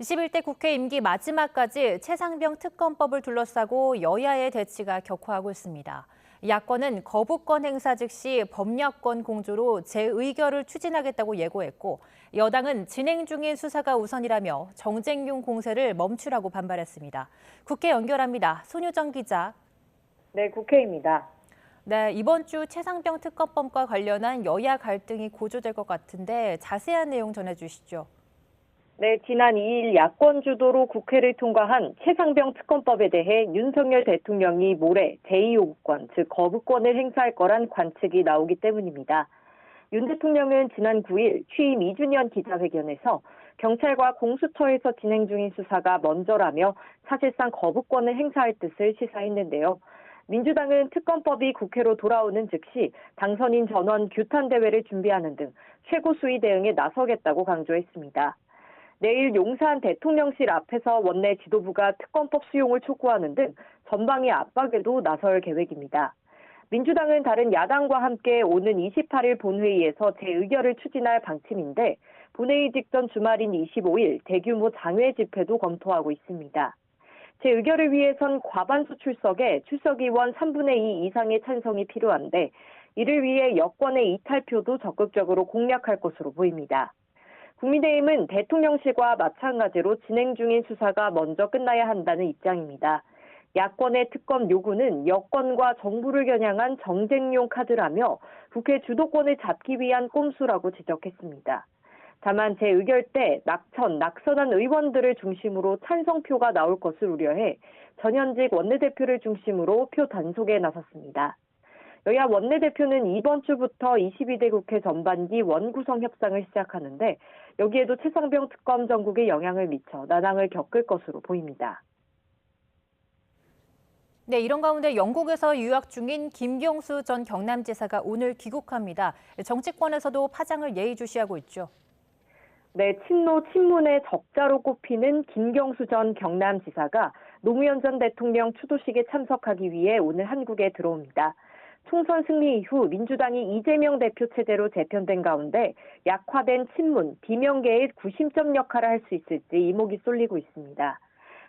21대 국회 임기 마지막까지 최상병 특검법을 둘러싸고 여야의 대치가 격화하고 있습니다. 야권은 거부권 행사 즉시 법야권 공조로 재의결을 추진하겠다고 예고했고, 여당은 진행 중인 수사가 우선이라며 정쟁용 공세를 멈추라고 반발했습니다. 국회 연결합니다. 손유정 기자. 네, 국회입니다. 네, 이번 주 최상병 특검법과 관련한 여야 갈등이 고조될 것 같은데 자세한 내용 전해주시죠. 네, 지난 2일 야권 주도로 국회를 통과한 최상병 특검법에 대해 윤석열 대통령이 모레 제2요구권, 즉 거부권을 행사할 거란 관측이 나오기 때문입니다. 윤 대통령은 지난 9일 취임 2주년 기자회견에서 경찰과 공수처에서 진행 중인 수사가 먼저라며 사실상 거부권을 행사할 뜻을 시사했는데요. 민주당은 특검법이 국회로 돌아오는 즉시 당선인 전원 규탄 대회를 준비하는 등 최고 수위 대응에 나서겠다고 강조했습니다. 내일 용산 대통령실 앞에서 원내 지도부가 특검법 수용을 촉구하는 등 전방위 압박에도 나설 계획입니다. 민주당은 다른 야당과 함께 오는 28일 본회의에서 재의결을 추진할 방침인데 본회의 직전 주말인 25일 대규모 장외 집회도 검토하고 있습니다. 재의결을 위해선 과반수 출석에 출석의원 3분의 2 이상의 찬성이 필요한데 이를 위해 여권의 이탈표도 적극적으로 공략할 것으로 보입니다. 국민의힘은 대통령실과 마찬가지로 진행 중인 수사가 먼저 끝나야 한다는 입장입니다. 야권의 특검 요구는 여권과 정부를 겨냥한 정쟁용 카드라며 국회 주도권을 잡기 위한 꼼수라고 지적했습니다. 다만 재의결 때 낙선한 의원들을 중심으로 찬성표가 나올 것을 우려해 전현직 원내대표를 중심으로 표 단속에 나섰습니다. 여야 원내대표는 이번 주부터 22대 국회 전반기 원구성 협상을 시작하는데 여기에도 최상병 특검 전국에 영향을 미쳐 난항을 겪을 것으로 보입니다. 네, 이런 가운데 영국에서 유학 중인 김경수 전 경남지사가 오늘 귀국합니다. 정치권에서도 파장을 예의주시하고 있죠. 네, 친노 친문의 적자로 꼽히는 김경수 전 경남지사가 노무현 전 대통령 추도식에 참석하기 위해 오늘 한국에 들어옵니다. 총선 승리 이후 민주당이 이재명 대표 체제로 재편된 가운데 약화된 친문, 비명계의 구심점 역할을 할 수 있을지 이목이 쏠리고 있습니다.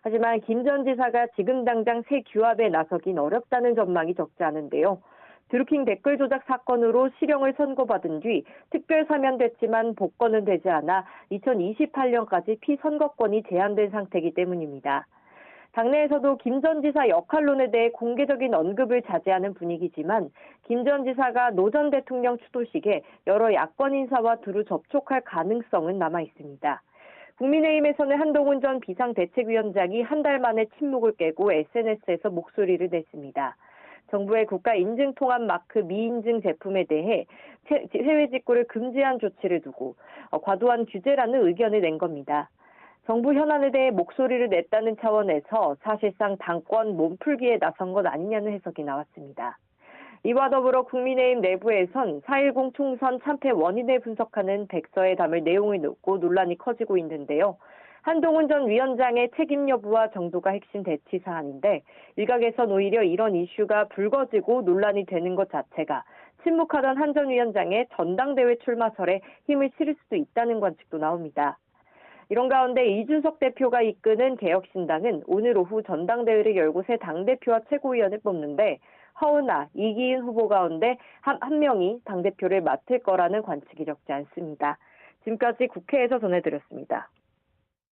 하지만 김 전 지사가 지금 당장 새 규합에 나서긴 어렵다는 전망이 적지 않은데요. 드루킹 댓글 조작 사건으로 실형을 선고받은 뒤 특별 사면됐지만 복권은 되지 않아 2028년까지 피선거권이 제한된 상태이기 때문입니다. 당내에서도 김 전 지사 역할론에 대해 공개적인 언급을 자제하는 분위기지만 김 전 지사가 노 전 대통령 추도식에 여러 야권 인사와 두루 접촉할 가능성은 남아 있습니다. 국민의힘에서는 한동훈 전 비상대책위원장이 한 달 만에 침묵을 깨고 SNS에서 목소리를 냈습니다. 정부의 국가인증통합 마크 미인증 제품에 대해 해외 직구를 금지한 조치를 두고 과도한 규제라는 의견을 낸 겁니다. 정부 현안에 대해 목소리를 냈다는 차원에서 사실상 당권 몸풀기에 나선 것 아니냐는 해석이 나왔습니다. 이와 더불어 국민의힘 내부에선 4.10 총선 참패 원인을 분석하는 백서에 담을 내용을 놓고 논란이 커지고 있는데요. 한동훈 전 위원장의 책임 여부와 정도가 핵심 대치 사안인데 일각에선 오히려 이런 이슈가 불거지고 논란이 되는 것 자체가 침묵하던 한 전 위원장의 전당대회 출마설에 힘을 실을 수도 있다는 관측도 나옵니다. 이런 가운데 이준석 대표가 이끄는 개혁신당은 오늘 오후 전당대회를 열고 새 당대표와 최고위원을 뽑는데 허은하, 이기인 후보 가운데 한 명이 당대표를 맡을 거라는 관측이 적지 않습니다. 지금까지 국회에서 전해드렸습니다.